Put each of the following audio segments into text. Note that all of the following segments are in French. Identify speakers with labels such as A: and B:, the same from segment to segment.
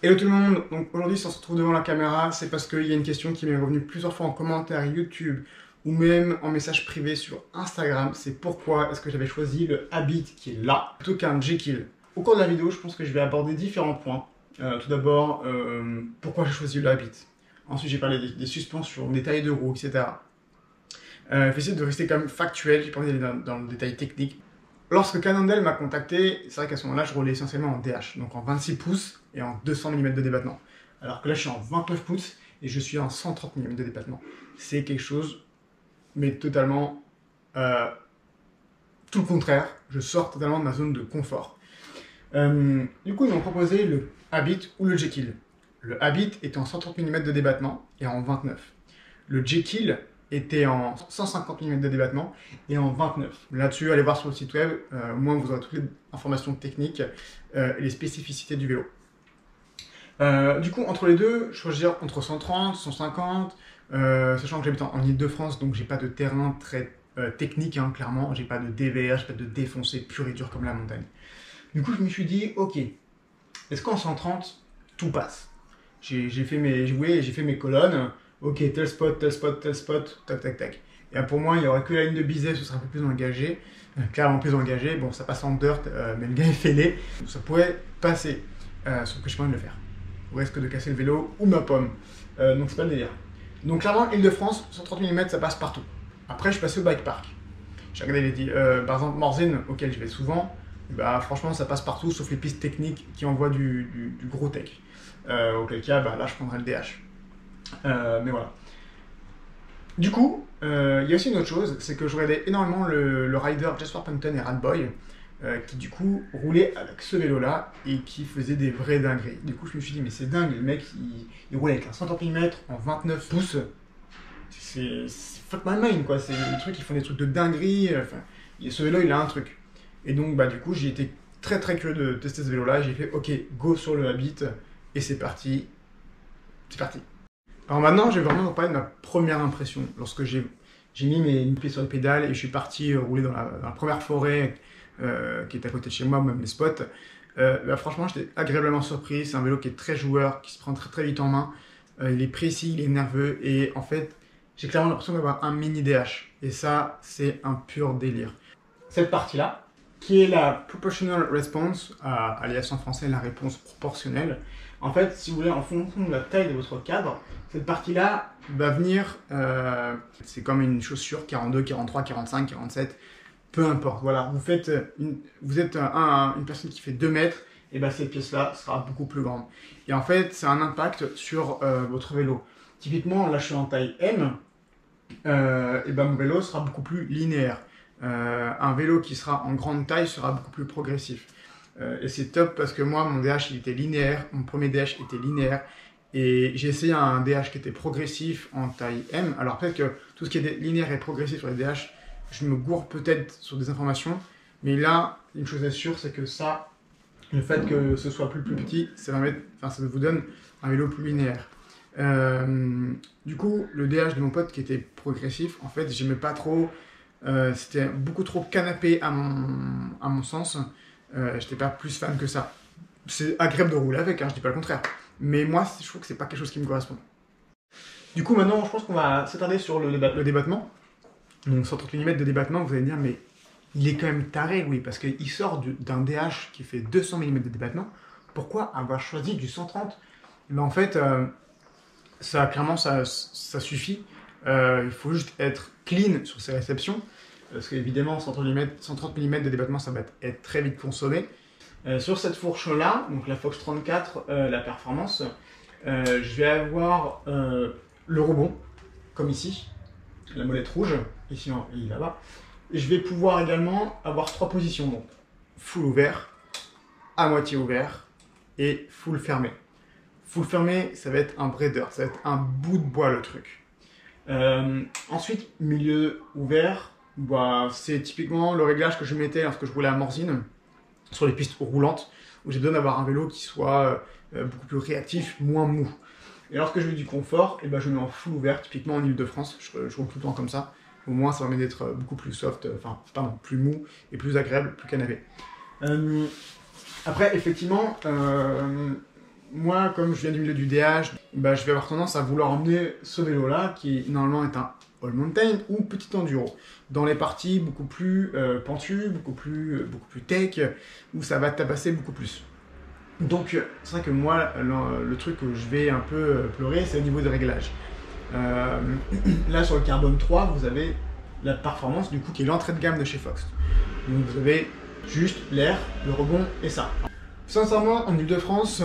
A: Hello tout le monde, donc aujourd'hui si on se retrouve devant la caméra, c'est parce qu'il y a une question qui m'est revenue plusieurs fois en commentaire YouTube ou même en message privé sur Instagram, c'est pourquoi est-ce que j'avais choisi le Habit qui est là, plutôt qu'un Jekyll. Au cours de la vidéo, je pense que je vais aborder différents points. Tout d'abord, pourquoi j'ai choisi le Habit. Ensuite, j'ai parlé des suspensions, des tailles de roues, etc. Je vais essayer de rester quand même factuel, j'ai pas envie d'aller dans le détail technique. Lorsque Cannondale m'a contacté, c'est vrai qu'à ce moment-là, je roulais essentiellement en DH, donc en 26 pouces et en 200 mm de débattement. Alors que là, je suis en 29 pouces et je suis en 130 mm de débattement. C'est quelque chose, mais totalement tout le contraire. Je sors totalement de ma zone de confort. Du coup, ils m'ont proposé le Habit ou le Jekyll. Le Habit était en 130 mm de débattement et en 29. Le Jekyll était en 150 mm de débattement et en 29. Là-dessus, allez voir sur le site web, au moins vous aurez toutes les informations techniques et les spécificités du vélo. Du coup, entre les deux, choisir entre 130, 150, sachant que j'habite en Ile-de-France, donc j'ai pas de terrain très technique, hein, clairement, j'ai pas de DVR, j'ai pas de défoncé pur et dur comme la montagne. Du coup, je me suis dit, ok, est-ce qu'en 130, tout passe? J'ai fait mes colonnes. Ok, tel spot, tel spot, tel spot, tac, tac, tac. Et pour moi, il n'y aurait que la ligne de Bizet, ce serait un peu plus engagé, clairement plus engagé. Bon, ça passe en dirt, mais le gars est fêlé. Ça pourrait passer, sauf que je n'ai pas envie de le faire. Au risque de casser le vélo ou ma pomme. Donc c'est pas le délire. Donc clairement, Île-de-France, 130 mm, ça passe partout. Après, je suis passé au bike park. J'ai regardé par exemple, Morzine, auquel je vais souvent. Bah, franchement, ça passe partout, sauf les pistes techniques qui envoient du gros tech. Auquel cas, bah, là, je prendrais le DH. Mais voilà. Du coup, il y a aussi une autre chose, c'est que je regardais énormément le rider Jasper Penton et Radboy, qui du coup roulait avec ce vélo-là et qui faisait des vraies dingueries. Du coup, je me suis dit, mais c'est dingue, le mec, il roule avec un 130 mm en 29 pouces. C'est fuck my mind, quoi. C'est des trucs, ils font des trucs de dinguerie. Enfin, ce vélo, il a un truc. Et donc, bah, du coup, j'ai été très très curieux de tester ce vélo-là. J'ai fait, ok, go sur le Habit, et c'est parti. C'est parti. Alors maintenant, je vais vraiment vous parler de ma première impression. Lorsque j'ai mis mes pieds sur les pédales et je suis parti rouler dans la première forêt qui est à côté de chez moi, même les spots, bah, franchement, j'étais agréablement surpris. C'est un vélo qui est très joueur, qui se prend très très vite en main. Il est précis, il est nerveux et en fait, j'ai clairement l'impression d'avoir un mini DH. Et ça, c'est un pur délire. Cette partie-là, qui est la Proportional Response, alias en français la réponse proportionnelle. En fait, si vous voulez, en fonction de la taille de votre cadre, cette partie-là va venir, c'est comme une chaussure 42, 43, 45, 47, peu importe. Voilà, vous êtes une personne qui fait 2 mètres, et ben cette pièce-là sera beaucoup plus grande. Et en fait, c'est un impact sur votre vélo. Typiquement, là je suis en taille M, et ben mon vélo sera beaucoup plus linéaire. Un vélo qui sera en grande taille sera beaucoup plus progressif. Et c'est top parce que moi, mon DH, il était linéaire. Mon premier DH était linéaire. Et j'ai essayé un DH qui était progressif en taille M. Alors peut-être que tout ce qui est linéaire et progressif sur les DH, je me gourre peut-être sur des informations. Mais là, une chose est sûre, c'est que ça, le fait que ce soit plus petit, ça vous donne un vélo plus linéaire. Du coup, le DH de mon pote qui était progressif, en fait, j'aimais pas trop. C'était beaucoup trop canapé à mon sens. J'étais pas plus fan que ça. C'est agréable de rouler avec, hein, je dis pas le contraire. Mais moi, je trouve que c'est pas quelque chose qui me correspond. Du coup, maintenant, je pense qu'on va s'attarder sur le débattement. Donc 130 mm de débattement, vous allez me dire, mais il est quand même taré, oui, parce qu'il sort d'un DH qui fait 200 mm de débattement. Pourquoi avoir choisi du 130? Mais en fait, clairement, ça suffit. Il faut juste être clean sur ses réceptions. Parce qu'évidemment, 130 mm de débattement, ça va être très vite consommé. Sur cette fourche-là, donc la Fox 34, la performance, je vais avoir le rebond, comme ici, la molette rouge, ici et là-bas. Je vais pouvoir également avoir 3 positions, donc full ouvert, à moitié ouvert et full fermé. Full fermé, ça va être un vrai dirt, ça va être un bout de bois le truc. Ensuite, milieu ouvert, bah, c'est typiquement le réglage que je mettais lorsque je roulais à Morzine, sur les pistes roulantes, où j'ai besoin d'avoir un vélo qui soit beaucoup plus réactif, moins mou. Et lorsque je veux du confort, et ben je mets en full ouvert, typiquement en Ile-de-France, je roule tout le temps comme ça. Au moins, ça permet d'être beaucoup plus soft, plus mou et plus agréable, plus canapé. Après, effectivement, moi, comme je viens du milieu du DH, bah, je vais avoir tendance à vouloir emmener ce vélo-là, qui normalement est un all mountain ou petit enduro, dans les parties beaucoup plus pentues, beaucoup plus tech, où ça va tabasser beaucoup plus. Donc, c'est vrai que moi, le truc que je vais un peu pleurer, c'est au niveau des réglages. Là, sur le Carbone 3, vous avez la performance, du coup, qui est l'entrée de gamme de chez Fox. Donc, vous avez juste l'air, le rebond et ça. Sincèrement, en Ile-de-France,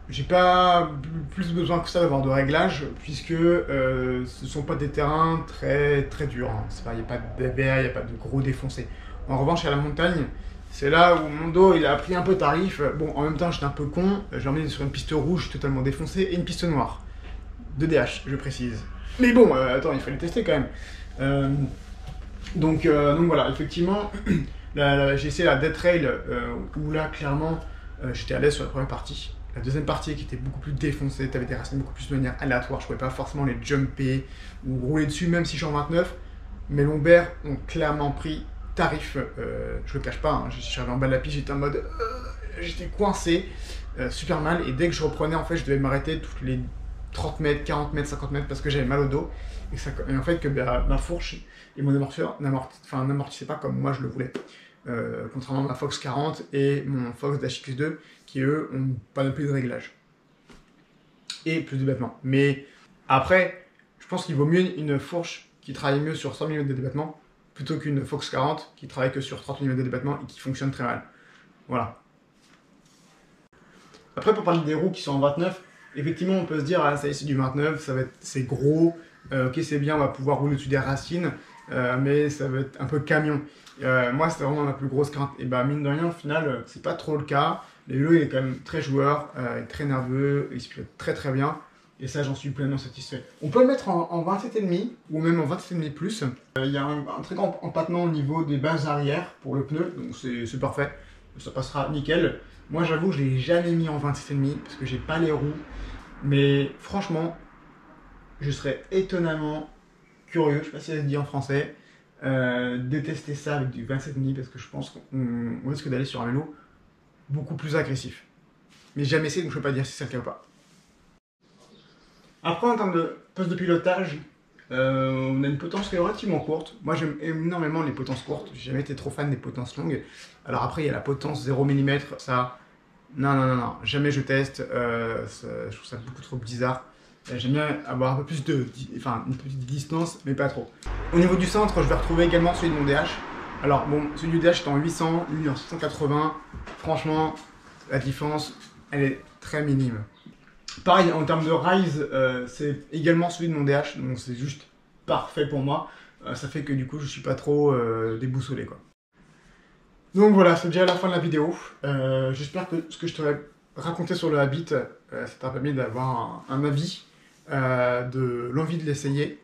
A: j'ai pas plus besoin que ça d'avoir de réglages, puisque ce ne sont pas des terrains très durs. Hein. Il n'y a pas de DBA, il n'y a pas de gros défoncés. En revanche, à la montagne, c'est là où mon dos il a pris un peu tarif. Bon, en même temps, j'étais un peu con. J'ai emmené sur une piste rouge totalement défoncée et une piste noire. De DH, je précise. Mais bon, attends, il fallait tester quand même. Donc voilà, effectivement, j'ai essayé la Death Trail où là, clairement, j'étais à l'aise sur la première partie. La deuxième partie qui était beaucoup plus défoncée, tu avais des racines beaucoup plus de manière aléatoire, je ne pouvais pas forcément les jumper ou rouler dessus, même si je suis en 29. Mes lombaires ont clairement pris tarif, je le cache pas, hein, j'avais en bas de la piste, j'étais en mode, j'étais coincé, super mal, et dès que je reprenais, en fait, je devais m'arrêter toutes les 30 mètres, 40 mètres, 50 mètres, parce que j'avais mal au dos, et en fait, que ma fourche et mon amortisseur n'amortissaient pas comme moi je le voulais. Contrairement à ma Fox 40 et mon Fox DHX2 qui eux ont pas non plus de réglage et plus de débattement. Mais après, je pense qu'il vaut mieux une fourche qui travaille mieux sur 100 mm de débattement plutôt qu'une Fox 40 qui travaille que sur 30 mm de débattement et qui fonctionne très mal. Voilà. Après, pour parler des roues qui sont en 29, effectivement on peut se dire ah ça y est c'est du 29, c'est gros, ok c'est bien, on va pouvoir rouler au-dessus des racines. Mais ça va être un peu camion. Moi, c'était vraiment ma plus grosse crainte. Et bah, mine de rien, au final, c'est pas trop le cas. Le vélo, il est quand même très joueur, très nerveux, il se pilote très bien. Et ça, j'en suis pleinement satisfait. On peut le mettre en 27,5 ou même en 27,5 plus. Il y a un très grand empattement au niveau des bases arrière pour le pneu, donc c'est parfait. Ça passera nickel. Moi, j'avoue, je l'ai jamais mis en 27,5 parce que j'ai pas les roues. Mais franchement, je serais étonnamment curieux, je sais pas si ça se dit en français, détester ça avec du 27,5 parce que je pense qu'on risque d'aller sur un vélo beaucoup plus agressif. Mais j'ai jamais essayé donc je peux pas dire si c'est le cas ou pas. Après en termes de poste de pilotage, on a une potence qui est relativement courte. Moi j'aime énormément les potences courtes, j'ai jamais été trop fan des potences longues. Alors après il y a la potence 0 mm, ça, non, jamais je teste, je trouve ça beaucoup trop bizarre. J'aime bien avoir un peu plus une petite distance, mais pas trop. Au niveau du centre, je vais retrouver également celui de mon DH. Alors bon, celui du DH est en 800, lui en 780. Franchement, la différence, elle est très minime. Pareil, en termes de rise, c'est également celui de mon DH, donc c'est juste parfait pour moi. Ça fait que du coup, je suis pas trop déboussolé, quoi. Donc voilà, c'est déjà la fin de la vidéo. J'espère que ce que je t'aurais raconté sur le Habit, ça t'a permis d'avoir un avis, de l'envie de l'essayer,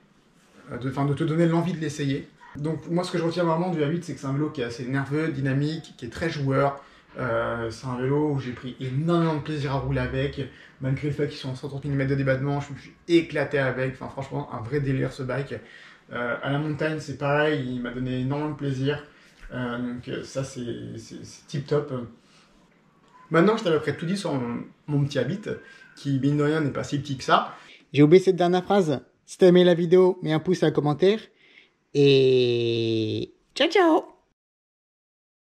A: de te donner l'envie de l'essayer. Donc moi ce que je retiens vraiment du Habit, c'est que c'est un vélo qui est assez nerveux, dynamique, qui est très joueur. C'est un vélo où j'ai pris énormément de plaisir à rouler avec, malgré le fait qu'ils sont en 130 mm de débattement, je me suis éclaté avec, enfin franchement un vrai délire ce bike. À la montagne c'est pareil, il m'a donné énormément de plaisir, donc ça c'est tip top. Maintenant, je t'ai à peu près tout dit sur mon petit Habit, qui, mine de rien, n'est pas si petit que ça.
B: J'ai oublié cette dernière phrase. Si t'as aimé la vidéo, mets un pouce et un commentaire. Et ciao ciao!